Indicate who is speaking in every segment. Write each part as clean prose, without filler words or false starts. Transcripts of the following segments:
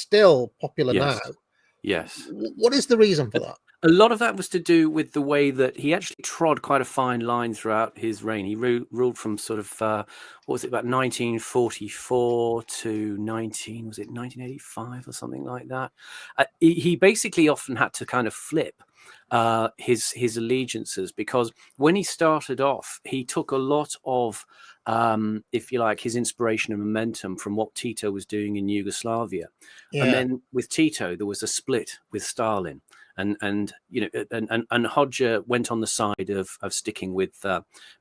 Speaker 1: still popular now.
Speaker 2: Yes. Yes.
Speaker 1: What is the reason for that?
Speaker 2: A lot of that was to do with the way that he actually trod quite a fine line throughout his reign. He ruled from sort of what was it, about 1944 to 1985 or something like that. He basically often had to kind of flip his allegiances, because when he started off, he took a lot of if you like, his inspiration and momentum from what Tito was doing in Yugoslavia. And then with Tito, there was a split with Stalin. And you know, and Hodja went on the side of sticking with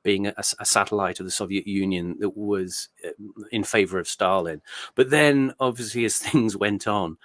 Speaker 2: being a satellite of the Soviet Union that was in favor of Stalin. But then, obviously, as things went on,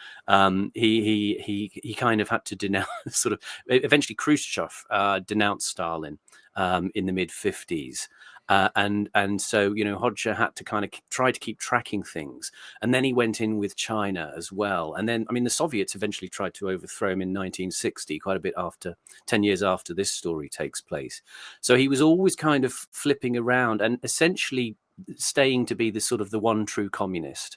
Speaker 2: he kind of had to denounce. Sort of, eventually, Khrushchev denounced Stalin in the mid-50s. And so, you know, Hodja had to kind of try to keep tracking things. And then he went in with China as well. And then, I mean, the Soviets eventually tried to overthrow him in 1960, quite a bit after, 10 years after this story takes place. So he was always kind of flipping around and essentially staying to be the sort of the one true communist.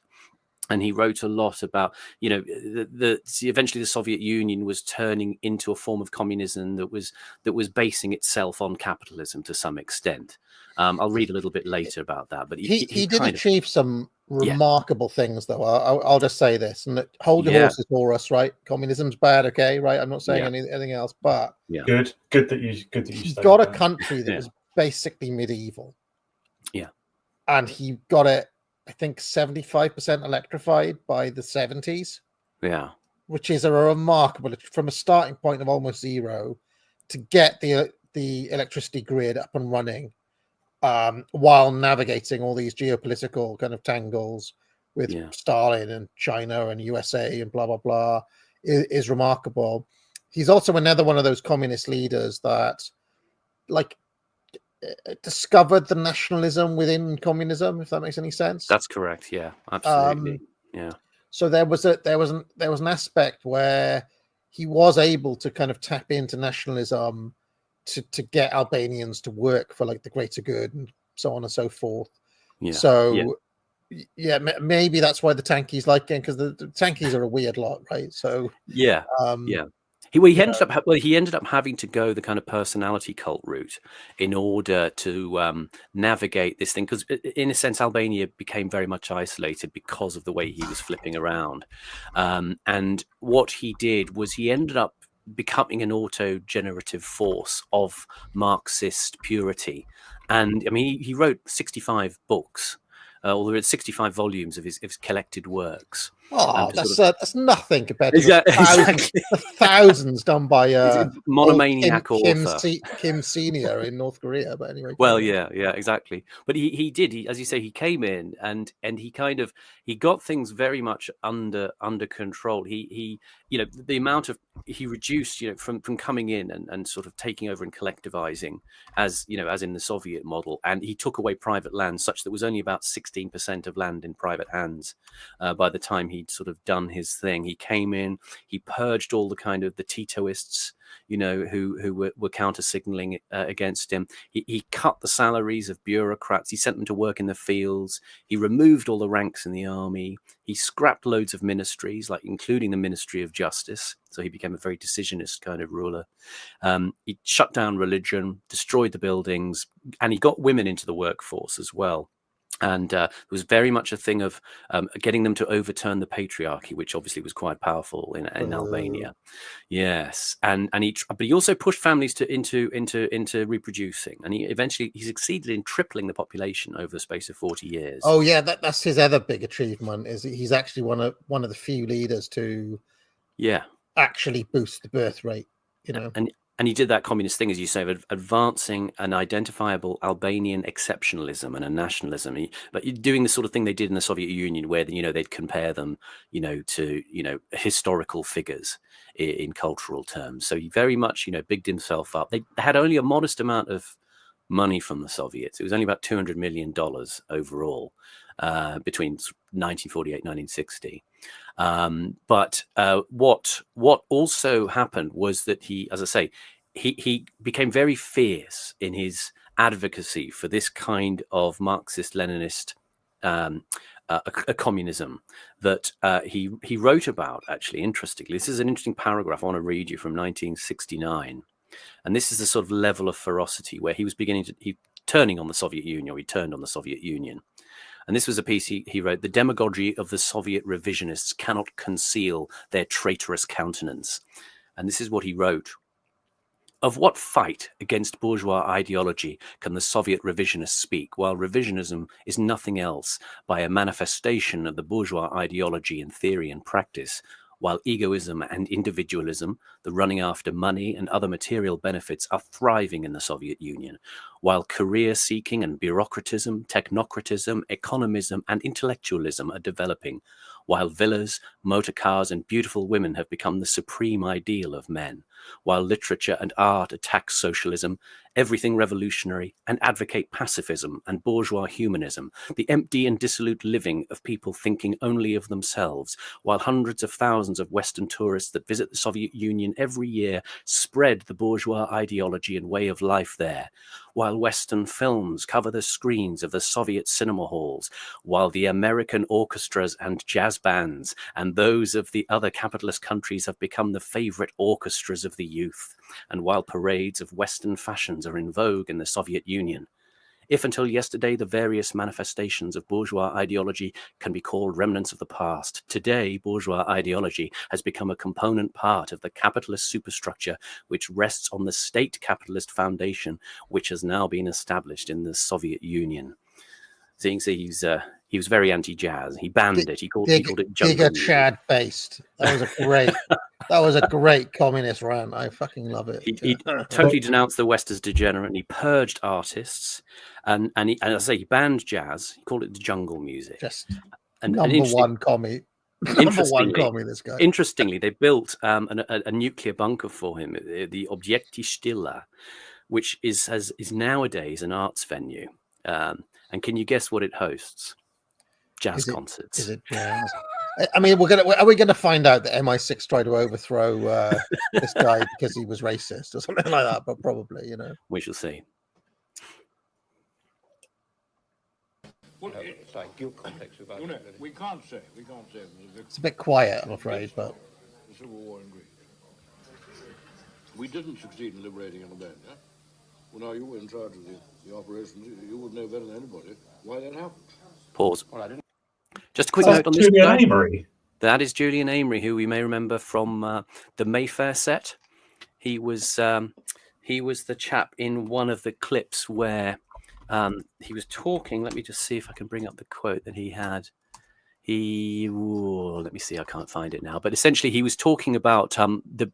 Speaker 2: And he wrote a lot about, you know, eventually the Soviet Union was turning into a form of communism that was basing itself on capitalism to some extent. I'll read a little bit later about that. But
Speaker 1: he did achieve some remarkable things, though. I'll just say this, and hold your horses for us, right? Communism's bad, okay, right? I'm not saying anything else, but
Speaker 3: good that you
Speaker 1: he got a country that was basically medieval.
Speaker 2: Yeah,
Speaker 1: and he got it, I think, 75% electrified by the 70s.
Speaker 2: Yeah.
Speaker 1: Which is a remarkable, from a starting point of almost zero, to get the electricity grid up and running while navigating all these geopolitical kind of tangles with Stalin and China and USA and blah, blah, blah, is remarkable. He's also another one of those communist leaders that, like, discovered the nationalism within communism, if that makes any sense.
Speaker 2: That's correct. Yeah, absolutely.
Speaker 1: So there was an aspect where he was able to kind of tap into nationalism to get Albanians to work for, like, the greater good and so on and so forth. Maybe that's why the Tankies like him, because the Tankies are a weird lot, right? So
Speaker 2: He ended up having to go the kind of personality cult route in order to navigate this thing, because in a sense Albania became very much isolated because of the way he was flipping around. And what he did was he ended up becoming an auto-generative force of Marxist purity. And I mean, he wrote 65 books, or there are 65 volumes of his collected works.
Speaker 1: Oh, that's nothing compared to thousands done by
Speaker 2: monomaniac author
Speaker 1: Kim Senior in North Korea. But anyway,
Speaker 2: well, yeah, exactly. But he did. As you say, he came in and he kind of got things very much under control. He you know, the amount of he reduced, you know, from coming in and sort of taking over and collectivizing, as you know, as in the Soviet model, and he took away private land such that there was only about 16% of land in private hands by the time he'd sort of done his thing. He came in, he purged all the kind of the Titoists, you know, who were counter signaling against him. He cut the salaries of bureaucrats. He sent them to work in the fields. He removed all the ranks in the army. He scrapped loads of ministries, like including the Ministry of Justice. So he became a very decisionist kind of ruler. He shut down religion, destroyed the buildings, and he got women into the workforce as well. And it was very much a thing of getting them to overturn the patriarchy, which obviously was quite powerful in Albania. Yes, but he also pushed families into reproducing, and he succeeded in tripling the population over the space of 40 years.
Speaker 1: Oh yeah, that's his other big achievement. Is he's actually one of the few leaders to actually boost the birth rate. You know,
Speaker 2: and he did that communist thing, as you say, of advancing an identifiable Albanian exceptionalism and a nationalism. But doing the sort of thing they did in the Soviet Union, where, you know, they'd compare them, you know, to, you know, historical figures in cultural terms. So he very much, you know, bigged himself up. They had only a modest amount of money from the Soviets. It was only about $200 million overall between 1948 and 1960. But what also happened was that he, as I say, he became very fierce in his advocacy for this kind of Marxist-Leninist a communism that he wrote about. Actually, interestingly, this is an interesting paragraph I want to read you from 1969, and this is the sort of level of ferocity where he was turning on the Soviet Union, or he turned on the Soviet Union. And this was a piece he wrote: "The demagogy of the Soviet revisionists cannot conceal their traitorous countenance." And this is what he wrote: "Of what fight against bourgeois ideology can the Soviet revisionists speak, while revisionism is nothing else by a manifestation of the bourgeois ideology in theory and practice, while egoism and individualism, the running after money and other material benefits, are thriving in the Soviet Union, while career-seeking and bureaucratism, technocratism, economism, and intellectualism are developing, while villas, motor cars, and beautiful women have become the supreme ideal of men, while literature and art attack socialism, everything revolutionary, and advocate pacifism and bourgeois humanism, the empty and dissolute living of people thinking only of themselves, while hundreds of thousands of Western tourists that visit the Soviet Union every year spread the bourgeois ideology and way of life there, while Western films cover the screens of the Soviet cinema halls, while the American orchestras and jazz bands and those of the other capitalist countries have become the favorite orchestras of the youth, and while parades of Western fashions are in vogue in the Soviet Union. If until yesterday the various manifestations of bourgeois ideology can be called remnants of the past, today bourgeois ideology has become a component part of the capitalist superstructure which rests on the state capitalist foundation which has now been established in the Soviet Union." So you can see he was very anti-jazz. He banned it. He called it jungle music.
Speaker 1: Chad based. That was a great communist rant. I fucking love it.
Speaker 2: He totally denounced the West as degenerate, and he purged artists, and as I say, he banned jazz. He called it the jungle music.
Speaker 1: Just
Speaker 2: and
Speaker 1: number one commie. Number one commie, this guy.
Speaker 2: Interestingly, they built a nuclear bunker for him, the Objekty Stille, which is nowadays an arts venue. And can you guess what it hosts? Jazz concerts.
Speaker 1: Is it jazz? I mean, are we gonna find out that MI6 tried to overthrow this guy because he was racist or something like that? But probably,
Speaker 2: we shall see.
Speaker 3: Well, it's like guilt complex about it. We can't say.
Speaker 1: It's a bit quiet, I'm afraid. But
Speaker 3: the Civil War in Greece. We didn't succeed in liberating Albania. Well, now you were in charge of the operations. You would know better than anybody why that happened.
Speaker 2: Pause.
Speaker 3: Well, I didn't.
Speaker 2: Just a quick note on this
Speaker 4: Julian
Speaker 2: guy.
Speaker 4: Amory.
Speaker 2: That is Julian Amory, who we may remember from the Mayfair set. He was the chap in one of the clips where he was talking. Let me just see if I can bring up the quote that he had. Let me see, I can't find it now. But essentially, he was talking about the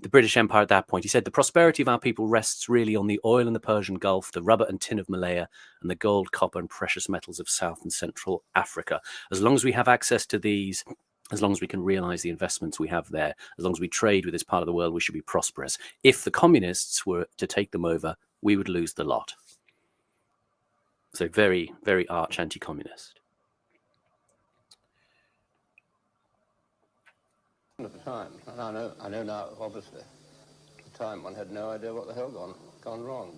Speaker 2: British Empire at that point. He said the prosperity of our people rests really on the oil in the Persian Gulf, the rubber and tin of Malaya, and the gold, copper, and precious metals of South and Central Africa. As long as we have access to these, as long as we can realize the investments we have there, as long as we trade with this part of the world, we should be prosperous. If the communists were to take them over, we would lose the lot. So very, very arch anti-communist.
Speaker 3: At the time, and I know now, obviously, at the time one had no idea what the hell gone wrong,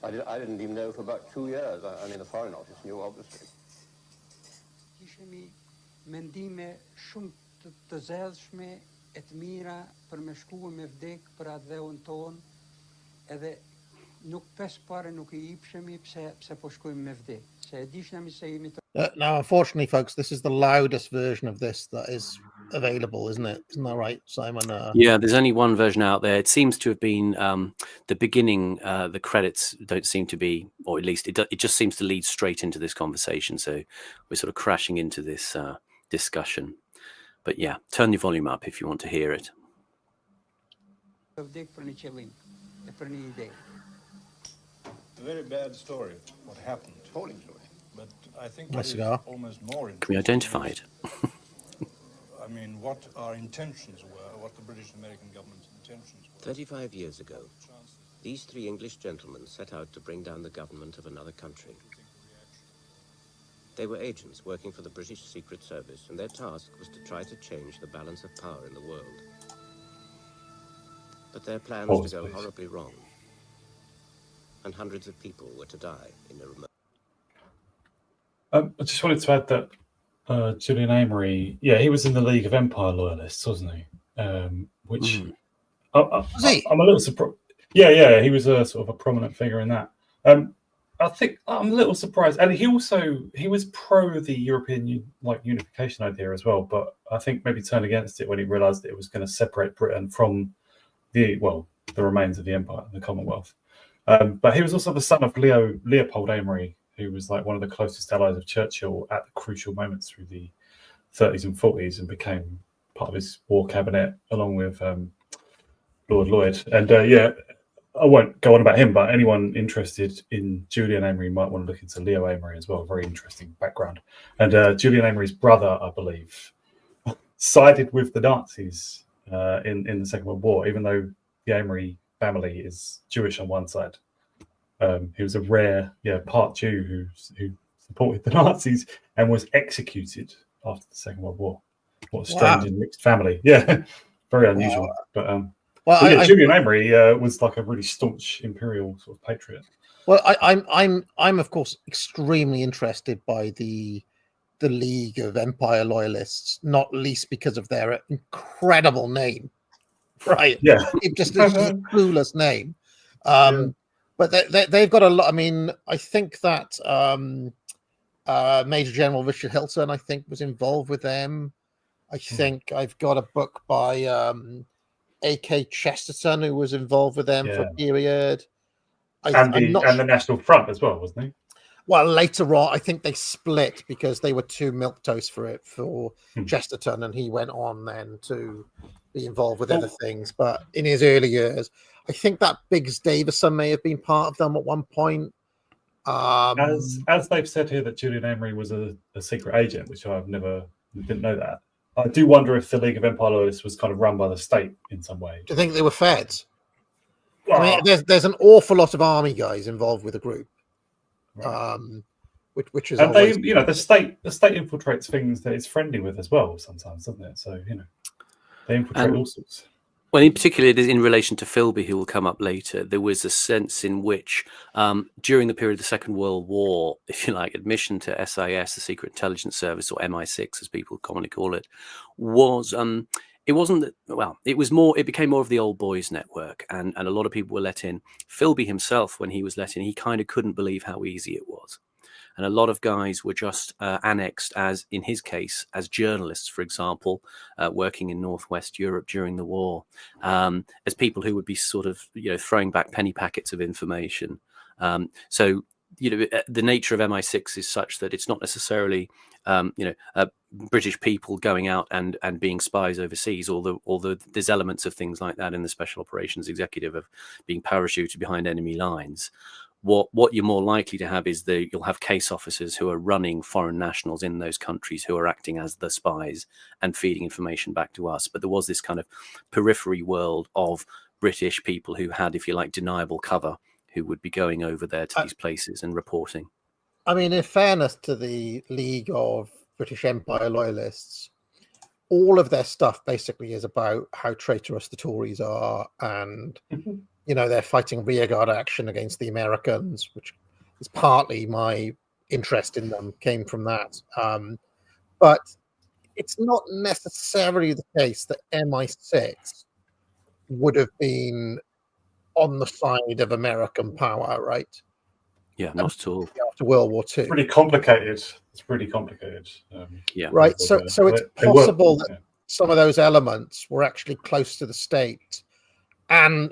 Speaker 3: but I didn't even know for about 2 years. I mean, the Foreign Office knew, obviously.
Speaker 5: Kishemi mendime shumë të zellshme e të mira për me shkuar me vdek për atë dheun ton, edhe nuk pes pare nuk I ipshemi pse po shkojmë me vdek. Se e dishnemi se jemi të.
Speaker 1: Now, unfortunately, folks, this is the loudest version of this that is available, isn't it? Isn't that right, Simon?
Speaker 2: Yeah, there's only one version out there. It seems to have been the beginning. The credits don't seem to be, or at least it just seems to lead straight into this conversation. So we're sort of crashing into this discussion. But yeah, turn your volume up if you want to hear it.
Speaker 5: Vdek për një qëllim, e për një ide.
Speaker 6: A very bad story, what happened.
Speaker 3: Appalling story.
Speaker 6: But I think
Speaker 1: Let's
Speaker 6: what is
Speaker 1: go.
Speaker 6: almost more interesting.
Speaker 2: Can we identify it?
Speaker 6: I mean, what our intentions were, what the British-American government's intentions were.
Speaker 7: 35 years ago, these three English gentlemen set out to bring down the government of another country. They were agents working for the British Secret Service, and their task was to try to change the balance of power in the world. But their plan was to go horribly wrong, and hundreds of people were to die in a remote.
Speaker 4: I just wanted to add that Julian Amory, he was in the League of Empire Loyalists, wasn't he? Which
Speaker 1: Was he?
Speaker 4: I'm a little surprised. Yeah, he was a sort of a prominent figure in that. I think I'm a little surprised, and he was pro the European unification idea as well, but I think maybe turned against it when he realised that it was going to separate Britain from the remains of the Empire, the Commonwealth. But he was also the son of Leopold Amory, who was like one of the closest allies of Churchill at the crucial moments through the 30s and 40s, and became part of his war cabinet along with Lord Lloyd. And I won't go on about him, but anyone interested in Julian Amory might want to look into Leo Amory as well. Very interesting background. And Julian Amory's brother, I believe, sided with the Nazis in the Second World War, even though the Amory family is Jewish on one side. He was a rare, part Jew who supported the Nazis and was executed after the Second World War. What a strange and mixed family. Yeah, very unusual. Wow. But Julian Amory was like a really staunch imperial sort of patriot.
Speaker 1: Well, I'm of course extremely interested by the League of Empire Loyalists, not least because of their incredible name. Right.
Speaker 4: Yeah.
Speaker 1: Just a clueless name. But they've got a lot. I mean, I think that Major General Richard Hilton, I think, was involved with them. I think I've got a book by A.K. Chesterton, who was involved with them for a period.
Speaker 4: And the National Front as well, wasn't he?
Speaker 1: Well, later on, I think they split because they were too milquetoast for Chesterton, and he went on then to be involved with other things. But in his early years, I think that Biggs Davison may have been part of them at one point.
Speaker 4: As they've said here that Julian Amory was a secret agent, which didn't know that. I do wonder if the League of Empire Loyalists was kind of run by the state in some way.
Speaker 1: Do you think they were feds? Well, I mean, there's an awful lot of army guys involved with the group. Right. Which is, and
Speaker 4: always... the state infiltrates things that it's friendly with as well sometimes, doesn't it? So they infiltrate all sorts.
Speaker 2: Well, in particular, in relation to Philby, who will come up later, there was a sense in which, during the period of the Second World War, if you like, admission to SIS, the Secret Intelligence Service, or MI6, as people commonly call it, was it wasn't that, well, it was more. It became more of the old boys network, and a lot of people were let in. Philby himself, when he was let in, he kind of couldn't believe how easy it was. And a lot of guys were just annexed, as in his case, as journalists, for example, working in Northwest Europe during the war, as people who would be sort of, throwing back penny packets of information. So, the nature of MI6 is such that it's not necessarily, British people going out and being spies overseas, although there's elements of things like that in the Special Operations Executive of being parachuted behind enemy lines. What you're more likely to have is you'll have case officers who are running foreign nationals in those countries who are acting as the spies and feeding information back to us. But there was this kind of periphery world of British people who had, if you like, deniable cover, who would be going over there to these places and reporting.
Speaker 1: I mean, in fairness to the League of British Empire Loyalists, all of their stuff basically is about how traitorous the Tories are, and they're fighting rearguard action against the Americans, which is partly my interest in them came from that. But it's not necessarily the case that MI6 would have been on the side of American power, right?
Speaker 2: Yeah, not at all.
Speaker 1: After World War II.
Speaker 4: It's pretty complicated.
Speaker 1: Right. So it's possible that some of those elements were actually close to the state, and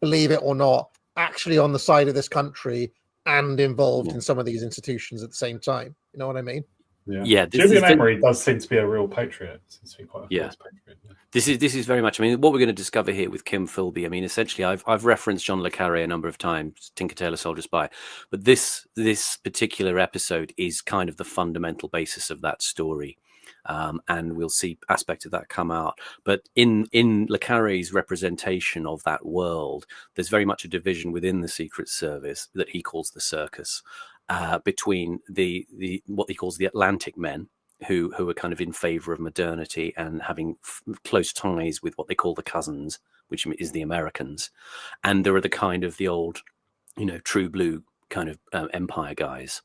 Speaker 1: believe it or not, actually on the side of this country and involved in some of these institutions at the same time. You know what I mean?
Speaker 2: Yeah.
Speaker 4: Julian Amory does seem to be a real patriot. Seems to be quite a patriot.
Speaker 2: This is very much. I mean, what we're going to discover here with Kim Philby. I mean, essentially, I've referenced John le Carré a number of times, Tinker Tailor Soldier Spy, but this particular episode is kind of the fundamental basis of that story. And we'll see aspects of that come out. But in le Carré's representation of that world, there's very much a division within the Secret Service that he calls the circus, between the what he calls the Atlantic men, who are kind of in favor of modernity and having close ties with what they call the cousins, which is the Americans. And there are the kind of the old, true blue kind of empire guys.